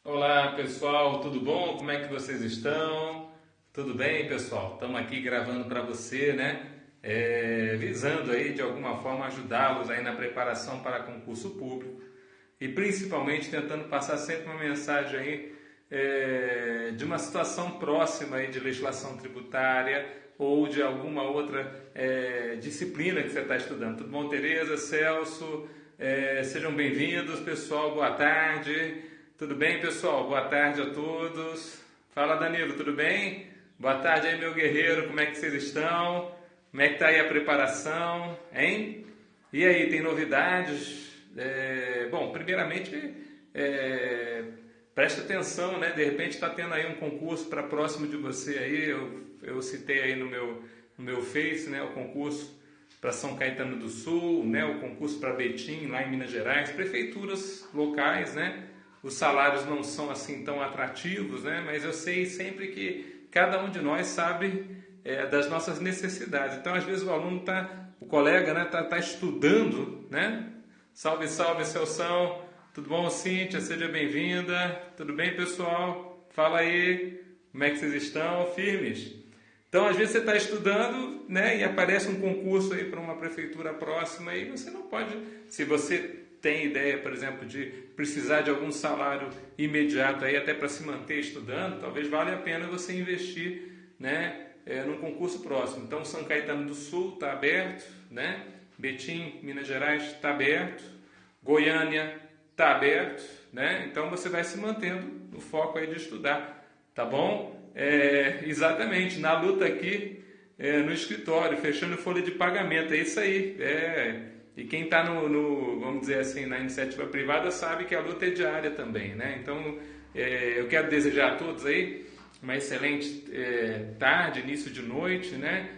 Olá pessoal, tudo bom? Como é que vocês estão? Tudo bem, pessoal? Estamos aqui gravando para você, né? Visando aí de alguma forma ajudá-los aí na preparação para concurso público e principalmente tentando passar sempre uma mensagem aí de uma situação próxima aí de legislação tributária ou de alguma outra disciplina que você está estudando. Tudo bom, Tereza, Celso? Sejam bem-vindos, pessoal. Boa tarde. Tudo bem, pessoal? Boa tarde a todos. Fala, Danilo, tudo bem? Boa tarde aí, meu guerreiro. Como é que vocês estão? Como é que está aí a preparação, hein? E aí, tem novidades? Bom, primeiramente, presta atenção, né? De repente está tendo aí um concurso para próximo de você aí. Eu citei aí no meu Face, né? O concurso para São Caetano do Sul, né? O concurso para Betim, lá em Minas Gerais. Prefeituras locais, né? Os salários não são assim tão atrativos, né? Mas eu sei sempre que cada um de nós sabe das nossas necessidades. Então, às vezes o colega, né, tá estudando, né? Salve, salve, Celção. Tudo bom, Cíntia? Seja bem-vinda. Tudo bem, pessoal? Fala aí. Como é que vocês estão? Firmes? Então, às vezes você está estudando, né, e aparece um concurso aí para uma prefeitura próxima e você não pode, se você tem ideia, por exemplo, de precisar de algum salário imediato aí até para se manter estudando, talvez valha a pena você investir, né, num concurso próximo. Então, São Caetano do Sul está aberto, né? Betim, Minas Gerais está aberto, Goiânia está aberto, né? Então você vai se mantendo no foco aí de estudar, tá bom? Exatamente, na luta aqui no escritório, fechando folha de pagamento, é isso aí. E quem está vamos dizer assim, na iniciativa privada sabe que a luta é diária também, né? Então, eu quero desejar a todos aí uma excelente tarde, início de noite, né?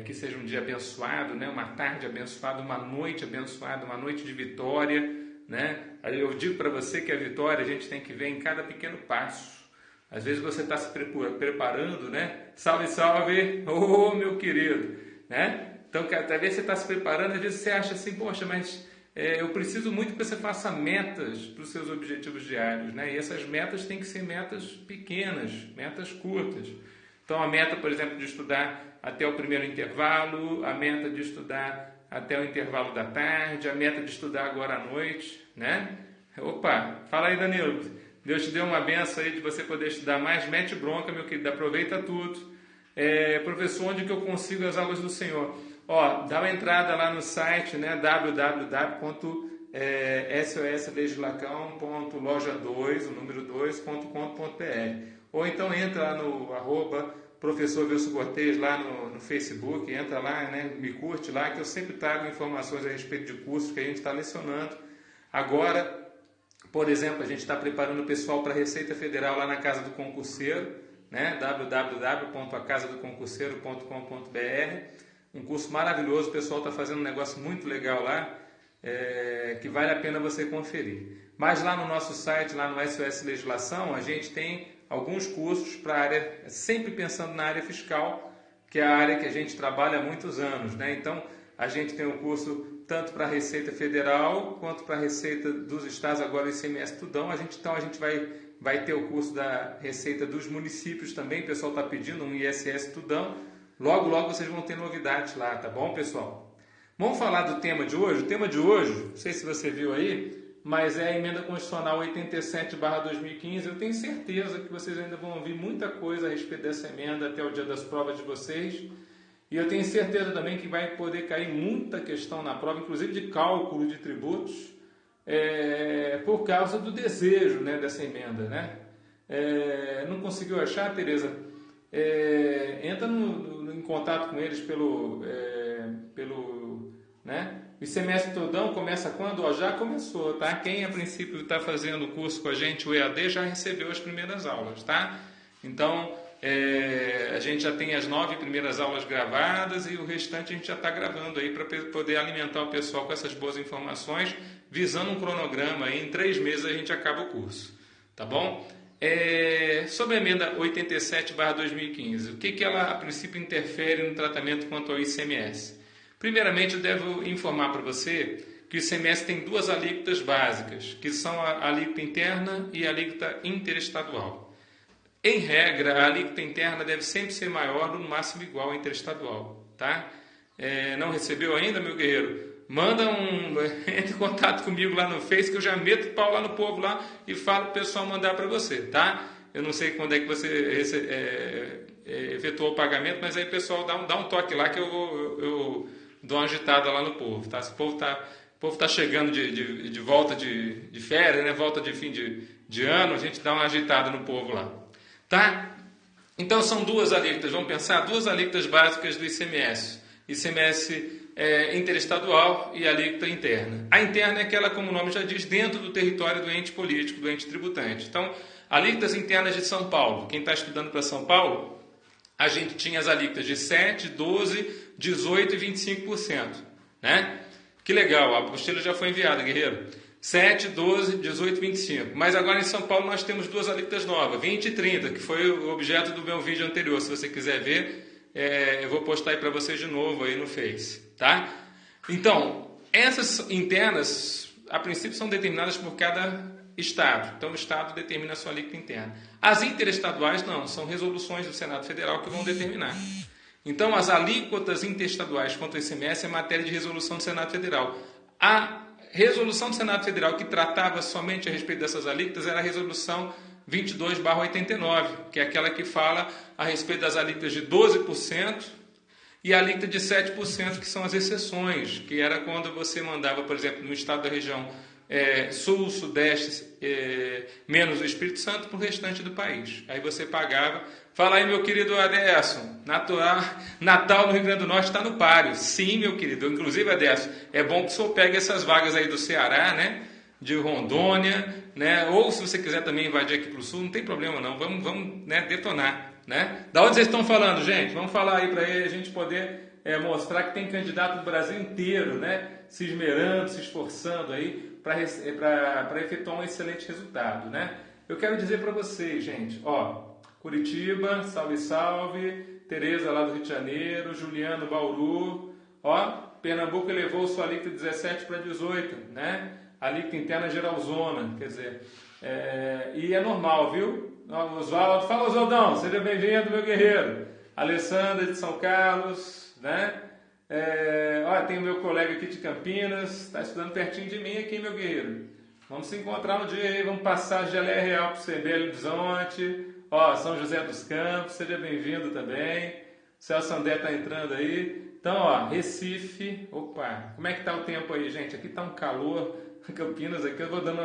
Que seja um dia abençoado, né? Uma tarde abençoada, uma noite abençoada, uma noite de vitória, né? Eu digo para você que a vitória a gente tem que ver em cada pequeno passo. Às vezes você está se preparando, né? Salve, salve! Oh, meu querido! Né? Então, às vezes você está se preparando, às vezes você acha assim, poxa, mas eu preciso muito que você faça metas para os seus objetivos diários, né? E essas metas têm que ser metas pequenas, metas curtas. Então, a meta, por exemplo, de estudar até o primeiro intervalo, a meta de estudar até o intervalo da tarde, a meta de estudar agora à noite, né? Opa, fala aí, Danilo. Deus te deu uma benção aí de você poder estudar mais. Mete bronca, meu querido, aproveita tudo. Professor, onde que eu consigo as aulas do Senhor? Ó, dá uma entrada lá no site, né, www.soslegislacão.loja2, o número 2.com.br. Ou então entra lá no @professor Wilson Cortez lá no Facebook, entra lá, né, me curte lá, que eu sempre trago informações a respeito de cursos que a gente está lecionando. Agora, por exemplo, a gente está preparando o pessoal para a Receita Federal lá na Casa do Concurseiro, né, www.acasadoconcurseiro.com.br. Um curso maravilhoso, o pessoal está fazendo um negócio muito legal lá, que vale a pena você conferir. Mas lá no nosso site, lá no SOS Legislação, a gente tem alguns cursos para a área, sempre pensando na área fiscal, que é a área que a gente trabalha há muitos anos, né? Então, a gente tem o curso tanto para a Receita Federal quanto para a Receita dos Estados, agora o ICMS Tudão. Então a gente vai ter o curso da Receita dos Municípios também, o pessoal está pedindo um ISS Tudão. Logo, logo vocês vão ter novidades lá, tá bom, pessoal? Vamos falar do tema de hoje? O tema de hoje, não sei se você viu aí, mas é a Emenda Constitucional 87/2015. Eu tenho certeza que vocês ainda vão ouvir muita coisa a respeito dessa emenda até o dia das provas de vocês. E eu tenho certeza também que vai poder cair muita questão na prova, inclusive de cálculo de tributos, por causa do desejo, né, dessa emenda, né? Não conseguiu achar, Tereza? Entra em contato com eles pelo né? O ICMS Tudão começa quando? Ó, já começou, tá? Quem a princípio está fazendo o curso com a gente, o EAD, já recebeu as primeiras aulas, tá? Então, a gente já tem as 9 primeiras aulas gravadas e o restante a gente já está gravando aí para poder alimentar o pessoal com essas boas informações, visando um cronograma aí, em 3 meses a gente acaba o curso, tá bom? Sobre a emenda 87/2015, o que ela a princípio interfere no tratamento quanto ao ICMS? Primeiramente, eu devo informar para você que o ICMS tem duas alíquotas básicas, que são a alíquota interna e a alíquota interestadual. Em regra, a alíquota interna deve sempre ser maior ou no máximo igual à interestadual, tá? Não recebeu ainda, meu guerreiro? Entre em contato comigo lá no Face, que eu já meto o pau lá no povo lá e falo para o pessoal mandar para você, tá? Eu não sei quando é que você efetuou o pagamento, mas aí o pessoal dá um toque lá que eu dou uma agitada lá no povo, tá? Se o povo tá chegando de volta de férias, né? Volta de fim de ano, a gente dá uma agitada no povo lá, tá? Então são duas alíquotas, vamos pensar, duas alíquotas básicas do ICMS. ICMS interestadual e a alíquota interna. A interna é aquela, como o nome já diz, dentro do território do ente político, do ente tributante. Então, alíquotas internas de São Paulo. Quem está estudando para São Paulo, a gente tinha as alíquotas de 7, 12, 18 e 25%. Né? Que legal, a apostila já foi enviada, guerreiro. 7, 12, 18 e 25. Mas agora em São Paulo nós temos duas alíquotas novas, 20 e 30, que foi o objeto do meu vídeo anterior. Se você quiser ver, eu vou postar aí para vocês de novo aí no Face, tá? Então, essas internas, a princípio, são determinadas por cada estado. Então, o estado determina a sua alíquota interna. As interestaduais não, são resoluções do Senado Federal que vão determinar. Então, as alíquotas interestaduais contra o ICMS é matéria de resolução do Senado Federal. A resolução do Senado Federal que tratava somente a respeito dessas alíquotas era a resolução 22/89, que é aquela que fala a respeito das alíquotas de 12% e a alíquota de 7%, que são as exceções, que era quando você mandava, por exemplo, no estado da região sul, sudeste, menos o Espírito Santo, para o restante do país. Aí você pagava. Fala aí, meu querido Aderson, Natal no Rio Grande do Norte está no páreo. Sim, meu querido. Inclusive, Aderson, é bom que o senhor pegue essas vagas aí do Ceará, né? De Rondônia, né? Ou se você quiser também invadir aqui para o sul, não tem problema não, vamos né, detonar, né? Da onde vocês estão falando, gente? Vamos falar aí para a gente poder mostrar que tem candidato do Brasil inteiro, né? Se esmerando, se esforçando aí para efetuar um excelente resultado, né? Eu quero dizer para vocês, gente, ó, Curitiba, salve, salve, Tereza lá do Rio de Janeiro, Juliano, Bauru, ó, Pernambuco elevou sua alíquota de 17 para 18, né? Alíquota interna geralzona, quer dizer, e é normal, viu? Oswaldo, fala Oswaldão, seja bem-vindo, meu guerreiro. Alessandra de São Carlos, né? Olha, tem o meu colega aqui de Campinas, está estudando pertinho de mim aqui, meu guerreiro. Vamos se encontrar um dia aí, vamos passar a geleia real para o Belo Horizonte, ó, São José dos Campos, seja bem-vindo também. Celso André está entrando aí. Então, ó, Recife, opa, como é que tá o tempo aí, gente? Aqui tá um calor, Campinas aqui, eu vou dando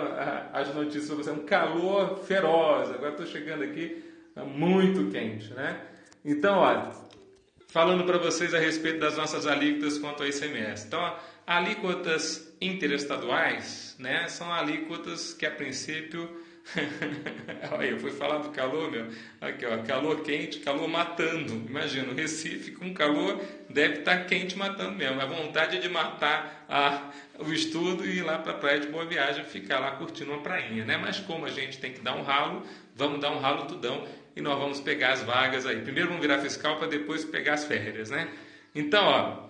as notícias para você, um calor feroz, agora estou chegando aqui, muito quente, né? Então, olha, falando para vocês a respeito das nossas alíquotas quanto ao ICMS. Então, alíquotas interestaduais, né, são alíquotas que a princípio... Olha, eu fui falar do calor, meu. Aqui, ó, calor quente, calor matando. Imagina, o Recife com calor deve estar quente matando mesmo. A vontade de matar o estudo e ir lá para a praia de Boa Viagem, ficar lá curtindo uma prainha, né? Mas como a gente tem que dar um ralo, vamos dar um ralo tudão e nós vamos pegar as vagas aí. Primeiro vamos virar fiscal para depois pegar as férias, né? Então, ó,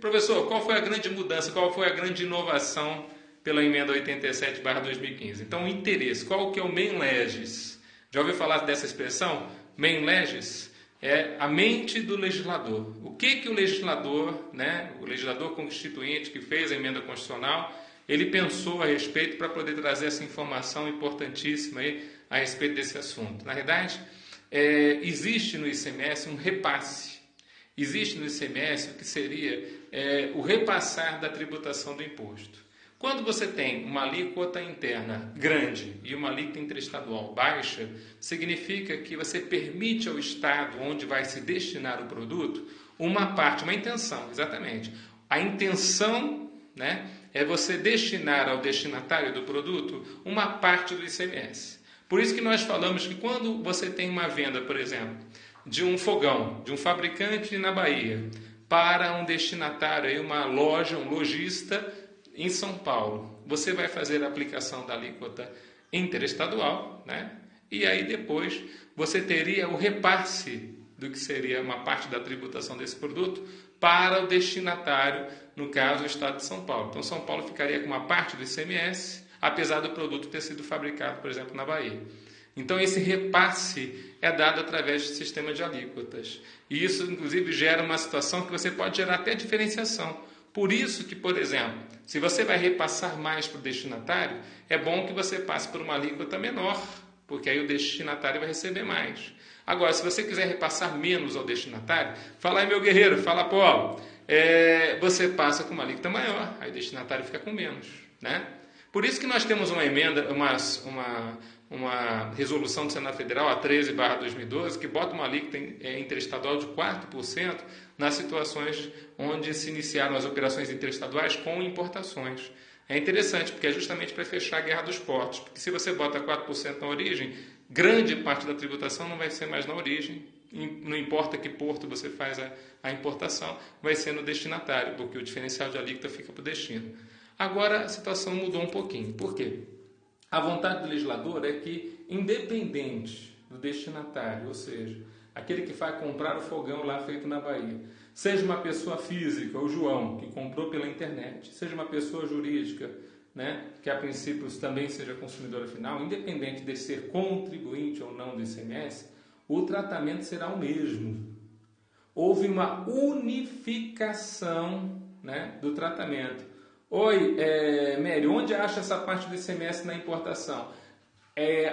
professor, qual foi a grande mudança, qual foi a grande inovação pela emenda 87/2015. Então, o interesse, qual que é o main legis? Já ouviu falar dessa expressão? Main legis é a mente do legislador. O que o legislador, né, o legislador constituinte que fez a emenda constitucional, ele pensou a respeito para poder trazer essa informação importantíssima aí a respeito desse assunto? Na verdade, existe no ICMS um repasse. Existe no ICMS o que seria o repassar da tributação do imposto. Quando você tem uma alíquota interna grande e uma alíquota interestadual baixa, significa que você permite ao Estado, onde vai se destinar o produto, uma parte, uma intenção, exatamente. A intenção, né, é você destinar ao destinatário do produto uma parte do ICMS. Por isso que nós falamos que quando você tem uma venda, por exemplo, de um fogão, de um fabricante na Bahia, para um destinatário, aí uma loja, um lojista, em São Paulo, você vai fazer a aplicação da alíquota interestadual, né? E aí depois você teria o repasse do que seria uma parte da tributação desse produto para o destinatário, no caso, o Estado de São Paulo. Então, São Paulo ficaria com uma parte do ICMS, apesar do produto ter sido fabricado, por exemplo, na Bahia. Então, esse repasse é dado através do sistema de alíquotas. E isso, inclusive, gera uma situação que você pode gerar até diferenciação. Por isso que, por exemplo, se você vai repassar mais para o destinatário, é bom que você passe por uma alíquota menor, porque aí o destinatário vai receber mais. Agora, se você quiser repassar menos ao destinatário, fala aí, meu guerreiro, fala, Paulo, você passa com uma alíquota maior, aí o destinatário fica com menos, né? Por isso que nós temos uma emenda, uma resolução do Senado Federal, a 13/2012, que bota uma alíquota interestadual de 4% nas situações onde se iniciaram as operações interestaduais com importações. É interessante, porque é justamente para fechar a guerra dos portos. Porque se você bota 4% na origem, grande parte da tributação não vai ser mais na origem. Não importa que porto você faz a importação, vai ser no destinatário, porque o diferencial de alíquota fica para o destino. Agora a situação mudou um pouquinho. Por quê? A vontade do legislador é que, independente do destinatário, ou seja, aquele que vai comprar o fogão lá feito na Bahia, seja uma pessoa física, o João, que comprou pela internet, seja uma pessoa jurídica, né, que a princípio também seja consumidora final, independente de ser contribuinte ou não do ICMS, o tratamento será o mesmo. Houve uma unificação, né, do tratamento. Oi, Mary, onde acha essa parte do ICMS na importação?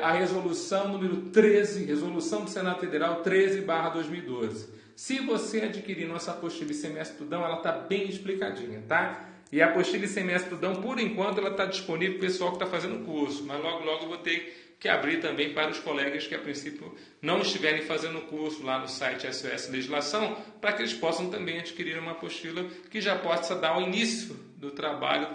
A resolução número 13, resolução do Senado Federal 13/2012. Se você adquirir nossa apostila ICMS Tudão, ela está bem explicadinha, tá? E a apostila ICMS Tudão, por enquanto, ela está disponível para o pessoal que está fazendo o curso, mas logo, logo eu vou ter que abrir também para os colegas que, a princípio, não estiverem fazendo o curso lá no site SOS Legislação, para que eles possam também adquirir uma apostila que já possa dar o início do trabalho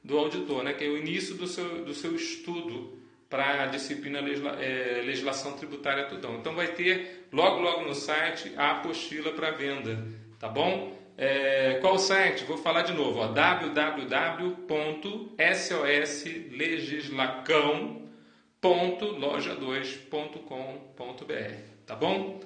do auditor, né? Que é o início do seu estudo para a disciplina Legislação Tributária Tudão. Então vai ter logo, logo no site a apostila para venda, tá bom? Qual o site? Vou falar de novo, www.soslegislacão.loja2.com.br, tá bom?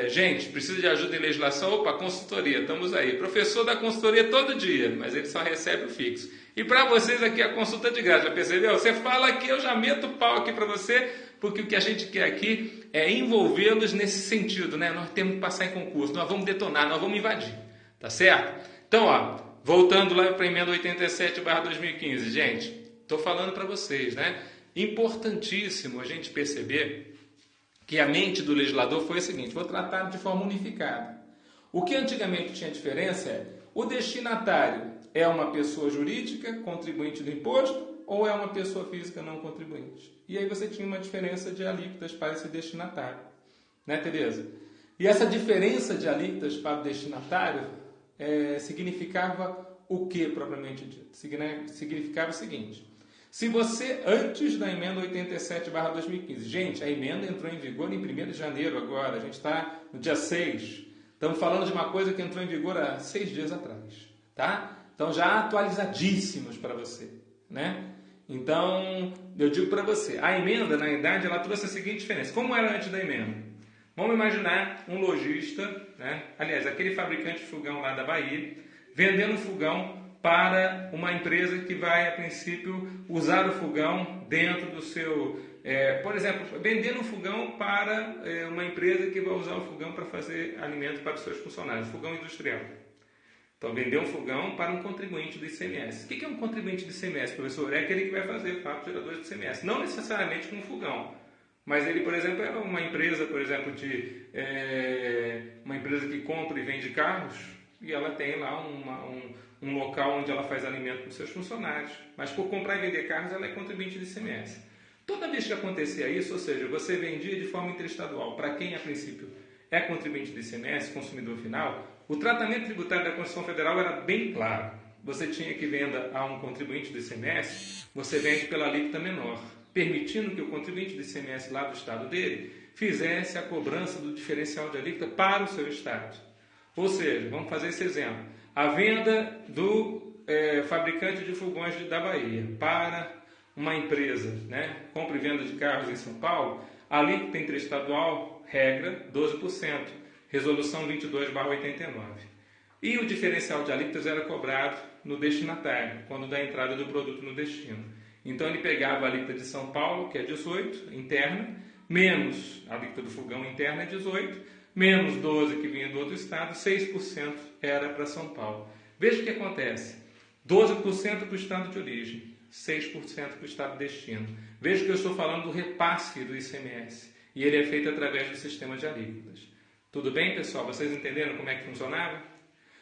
Gente, precisa de ajuda em legislação? Opa, consultoria, estamos aí. Professor da consultoria todo dia, mas ele só recebe o fixo. E para vocês aqui a consulta de graça, já percebeu? Você fala aqui, eu já meto o pau aqui para você, porque o que a gente quer aqui é envolvê-los nesse sentido, né? Nós temos que passar em concurso, nós vamos detonar, nós vamos invadir, tá certo? Então, ó, voltando lá para a emenda 87/2015, gente, estou falando para vocês, né? Importantíssimo a gente perceber que a mente do legislador foi a seguinte: vou tratar de forma unificada. O que antigamente tinha diferença é o destinatário é uma pessoa jurídica, contribuinte do imposto, ou é uma pessoa física não contribuinte. E aí você tinha uma diferença de alíquotas para esse destinatário. Né, Tereza? E essa diferença de alíquotas para o destinatário significava o que, propriamente dito? Significava o seguinte: se você, antes da emenda 87/2015, gente, a emenda entrou em vigor em 1º de janeiro agora, a gente está no dia 6, estamos falando de uma coisa que entrou em vigor há 6 dias atrás, tá? Então já atualizadíssimos para você, né? Então, eu digo para você, a emenda, na verdade, ela trouxe a seguinte diferença. Como era antes da emenda? Vamos imaginar um lojista, né? Aliás, aquele fabricante de fogão lá da Bahia, vendendo fogão para uma empresa que vai, a princípio, usar o fogão dentro do seu... por exemplo, vendendo um fogão para uma empresa que vai usar o fogão para fazer alimento para os seus funcionários, fogão industrial. Então, vender um fogão para um contribuinte do ICMS. O que é um contribuinte do ICMS, professor? É aquele que vai fazer fatos geradores do ICMS. Não necessariamente com um fogão, mas ele, por exemplo, é uma empresa, por exemplo, uma empresa que compra e vende carros, e ela tem lá um local onde ela faz alimento para os seus funcionários. Mas por comprar e vender carros, ela é contribuinte do ICMS. Toda vez que acontecia isso, ou seja, você vendia de forma interestadual para quem, a princípio, é contribuinte do ICMS, consumidor final, o tratamento tributário da Constituição Federal era bem claro. Você tinha que venda a um contribuinte do ICMS, você vende pela alíquota menor, permitindo que o contribuinte do ICMS lá do estado dele fizesse a cobrança do diferencial de alíquota para o seu estado. Ou seja, vamos fazer esse exemplo. A venda do fabricante de fogões da Bahia para uma empresa, né, compra e venda de carros em São Paulo, a alíquota interestadual, regra, 12%. Resolução 22/89. E o diferencial de alíquotas era cobrado no destinatário, quando da entrada do produto no destino. Então ele pegava a alíquota de São Paulo, que é 18, interna, menos a alíquota do fogão interna é 18, menos 12 que vinha do outro estado, 6% era para São Paulo. Veja o que acontece. 12% para o estado de origem, 6% para o estado de destino. Veja que eu estou falando do repasse do ICMS. E ele é feito através do sistema de alíquotas. Tudo bem, pessoal? Vocês entenderam como é que funcionava?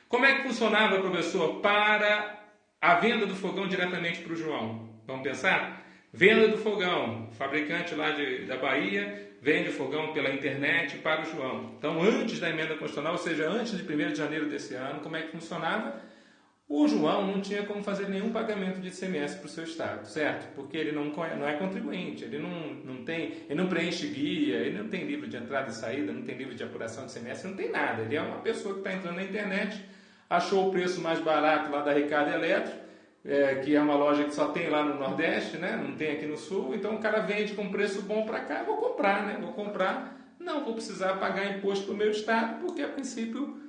Como é que funcionava, professor, para a venda do fogão diretamente para o João? Vamos pensar? Venda do fogão. O fabricante lá da Bahia vende o fogão pela internet para o João. Então, antes da emenda constitucional, ou seja, antes de 1º de janeiro desse ano, como é que funcionava? O João não tinha como fazer nenhum pagamento de ICMS para o seu estado, certo? Porque ele não é contribuinte, ele não preenche guia, ele não tem livro de entrada e saída, não tem livro de apuração de ICMS, não tem nada. Ele é uma pessoa que está entrando na internet, achou o preço mais barato lá da Ricardo Eletro, que é uma loja que só tem lá no Nordeste, né? Não tem aqui no Sul, então o cara vende com preço bom para cá, vou comprar, né? Vou comprar, não vou precisar pagar imposto para o meu estado, porque a princípio,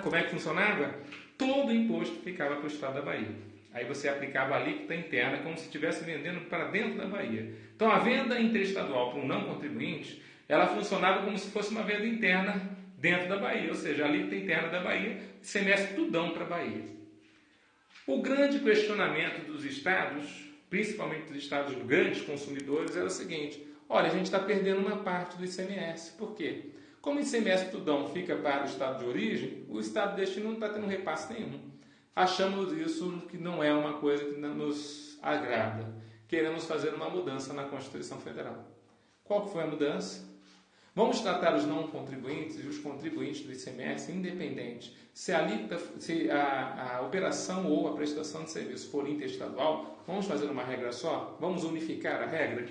como é que funcionava? Todo o imposto ficava para o estado da Bahia. Aí você aplicava a alíquota interna como se estivesse vendendo para dentro da Bahia. Então a venda interestadual para um não contribuinte, ela funcionava como se fosse uma venda interna dentro da Bahia, ou seja, a alíquota interna da Bahia, ICMS tudão para a Bahia. O grande questionamento dos estados, principalmente dos estados grandes consumidores, era o seguinte: olha, a gente está perdendo uma parte do ICMS. Por quê? Como o ICMS tudão fica para o estado de origem, o estado de destino não está tendo repasse nenhum. Achamos isso que não é uma coisa que nos agrada. Queremos fazer uma mudança na Constituição Federal. Qual que foi a mudança? Vamos tratar os não contribuintes e os contribuintes do ICMS independente. Se a operação ou a prestação de serviço for interestadual, vamos fazer uma regra só? Vamos unificar a regra?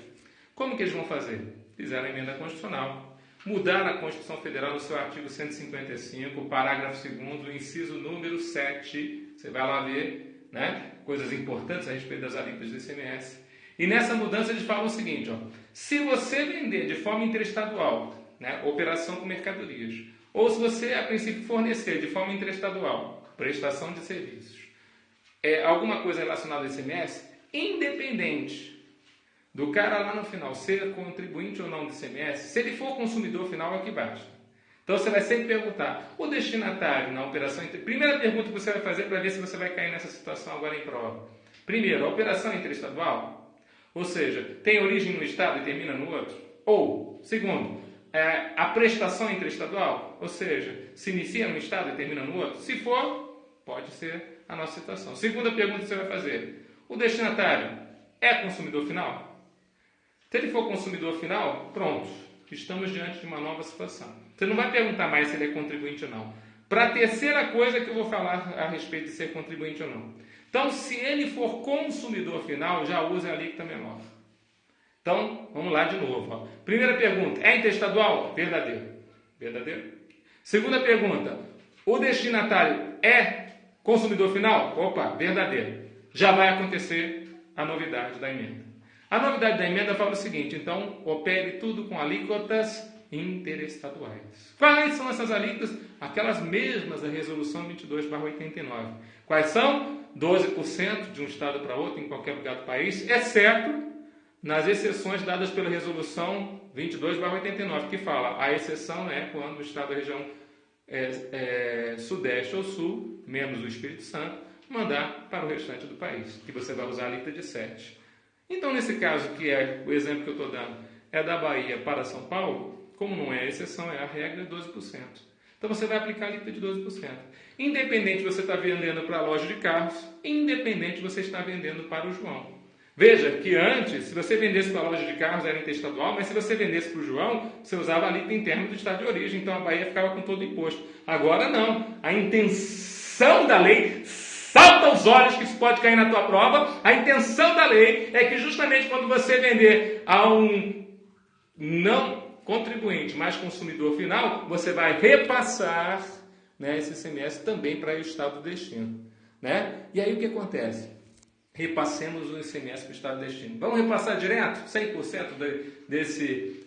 Como que eles vão fazer? Fizeram a emenda constitucional. Mudar a Constituição Federal no seu artigo 155, parágrafo 2º, inciso número 7. Você vai lá ver, né, coisas importantes a respeito das alíquotas do ICMS. E nessa mudança eles falam o seguinte: se você vender de forma interestadual, né, operação com mercadorias, ou se você, a princípio, fornecer de forma interestadual, prestação de serviços, alguma coisa relacionada ao ICMS, independente do cara lá no final ser contribuinte ou não do ICMS, se ele for consumidor final, é que basta. Então você vai sempre perguntar: o destinatário na operação... Primeira pergunta que você vai fazer para ver se você vai cair nessa situação agora em prova. Primeiro, a operação interestadual, ou seja, tem origem no estado e termina no outro? Ou, segundo, a prestação interestadual, ou seja, se inicia no estado e termina no outro? Se for, pode ser a nossa situação. Segunda pergunta que você vai fazer: o destinatário é consumidor final? Se ele for consumidor final, pronto, estamos diante de uma nova situação. Você não vai perguntar mais se ele é contribuinte ou não. Para a terceira coisa que eu vou falar a respeito de ser contribuinte ou não. Então, se ele for consumidor final, já use a alíquota menor. Então, vamos lá de novo. Primeira pergunta: é interestadual? Verdadeiro. Verdadeiro. Segunda pergunta: o destinatário é consumidor final? Opa, verdadeiro. Já vai acontecer a novidade da emenda. A novidade da emenda fala o seguinte: então, opere tudo com alíquotas interestaduais. Quais são essas alíquotas? Aquelas mesmas da Resolução 22/89. Quais são? 12% de um estado para outro, em qualquer lugar do país, exceto nas exceções dadas pela Resolução 22/89, que fala: a exceção é quando o estado da região sudeste ou sul, menos o Espírito Santo, mandar para o restante do país, que você vai usar a alíquota de 7%. Então, nesse caso, que é o exemplo que eu estou dando, é da Bahia para São Paulo, como não é a exceção, é a regra, 12%. Então, você vai aplicar a alíquota de 12%. Independente você está vendendo para a loja de carros, independente você está vendendo para o João. Veja que antes, se você vendesse para a loja de carros, era interestadual, mas se você vendesse para o João, você usava a alíquota interna do estado de origem, então a Bahia ficava com todo o imposto. Agora não. A intenção da lei... Salta aos olhos que isso pode cair na tua prova. A intenção da lei é que justamente quando você vender a um não contribuinte, mas consumidor final, você vai repassar, né, esse ICMS também para o estado do destino. Né? E aí o que acontece? repassemos o ICMS para o Estado de destino. Vamos repassar direto 100% desse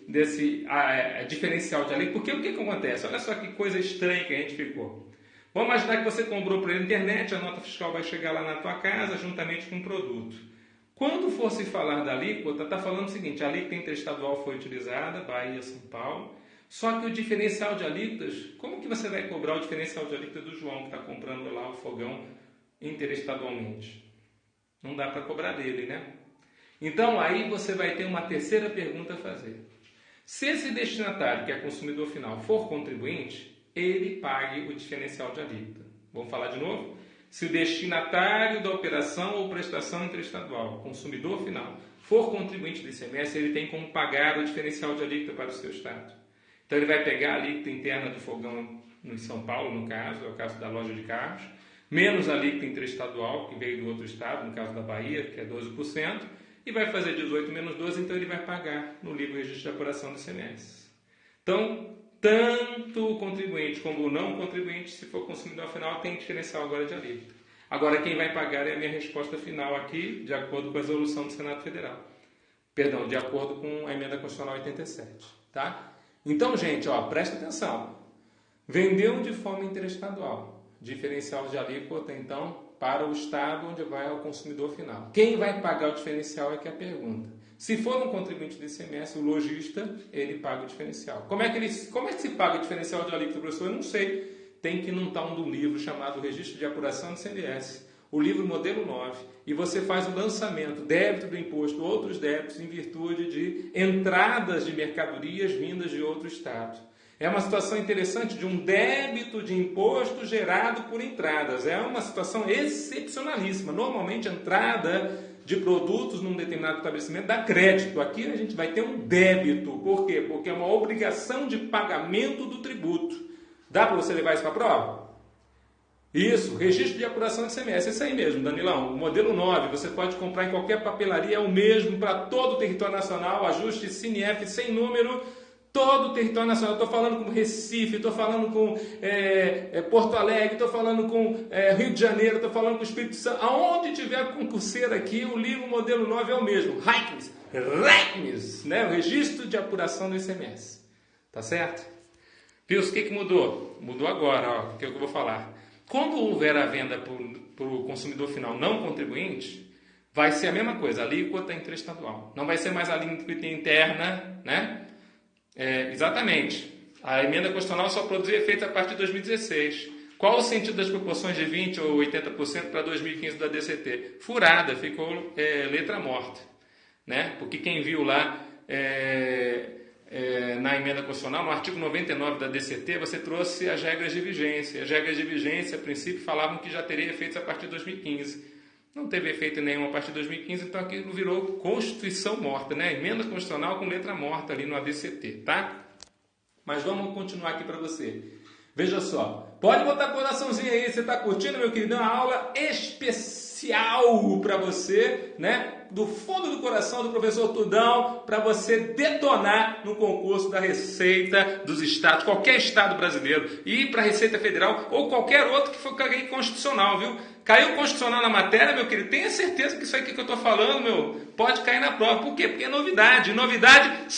diferencial de alíquota? Porque o que acontece? Olha só que coisa estranha que a gente ficou. Vamos imaginar que você comprou pela internet, a nota fiscal vai chegar lá na tua casa juntamente com o produto. Quando for se falar da alíquota, está falando o seguinte: a alíquota interestadual foi utilizada, Bahia, São Paulo, só que o diferencial de alíquotas, como que você vai cobrar o diferencial de alíquota do João que está comprando lá o fogão interestadualmente? Não dá para cobrar dele, né? Então aí você vai ter uma terceira pergunta a fazer. Se esse destinatário, que é consumidor final, for contribuinte, ele pague o diferencial de alíquota. Vamos falar de novo? Se o destinatário da operação ou prestação interestadual, consumidor final, for contribuinte do ICMS, ele tem como pagar o diferencial de alíquota para o seu estado. Então ele vai pegar a alíquota interna do fogão em São Paulo, no caso, é o caso da loja de carros, menos a alíquota interestadual, que veio do outro estado, no caso da Bahia, que é 12%, e vai fazer 18 menos 12, então ele vai pagar no livro registro de apuração do ICMS. Então, tanto o contribuinte como o não contribuinte, se for consumidor final, tem diferencial agora de alíquota. Agora, quem vai pagar é a minha resposta final aqui, de acordo com a resolução do Senado Federal. Perdão, de acordo com a emenda constitucional 87. Tá? Então, gente, presta atenção. Vendeu de forma interestadual. Diferencial de alíquota, então, para o estado onde vai ao consumidor final. Quem vai pagar o diferencial é que é a pergunta. Se for um contribuinte do ICMS, o lojista, ele paga o diferencial. Como é que se paga o diferencial de alíquota, professor? Eu não sei. Tem que montar um livro chamado Registro de Apuração do ICMS, o livro modelo 9, e você faz o lançamento, débito do imposto, outros débitos, em virtude de entradas de mercadorias vindas de outro estado. É uma situação interessante de um débito de imposto gerado por entradas. É uma situação excepcionalíssima. Normalmente, a entrada de produtos num determinado estabelecimento dá crédito. Aqui a gente vai ter um débito. Por quê? Porque é uma obrigação de pagamento do tributo. Dá para você levar isso para a prova? Isso, registro de apuração de ICMS. Isso aí mesmo, Danilão. O modelo 9, você pode comprar em qualquer papelaria, é o mesmo para todo o território nacional, ajuste CINEF sem número, todo o território nacional. Estou falando com Recife, estou falando com Porto Alegre, estou falando com Rio de Janeiro, estou falando com Espírito Santo. Aonde tiver concurseiro aqui, o livro modelo 9 é o mesmo. RECMS, né? O registro de apuração do ICMS. Tá certo? Viu? O que mudou? Mudou agora, o que eu vou falar. Quando houver a venda para o consumidor final não contribuinte, vai ser a mesma coisa, a alíquota interestadual. Não vai ser mais a alíquota interna, né? Exatamente. A emenda constitucional só produziu efeito a partir de 2016. Qual o sentido das proporções de 20% ou 80% para 2015 da DCT? Furada, ficou letra morta. Né? Porque quem viu lá na emenda constitucional, no artigo 99 da DCT, você trouxe as regras de vigência. As regras de vigência, a princípio, falavam que já teria efeitos a partir de 2015. Não teve efeito nenhum a partir de 2015, então aquilo virou Constituição morta, né? Emenda constitucional com letra morta ali no ADCT, tá? Mas vamos continuar aqui para você. Veja só, pode botar coraçãozinho aí, você está curtindo, meu querido? É uma aula especial para você, né? Do fundo do coração do professor Tudão, para você detonar no concurso da Receita dos Estados, qualquer estado brasileiro, e para a Receita Federal ou qualquer outro que for cair constitucional, viu? Caiu constitucional na matéria, meu querido, tenha certeza que isso aqui que eu estou falando, pode cair na prova. Por quê? Porque é novidade. Novidade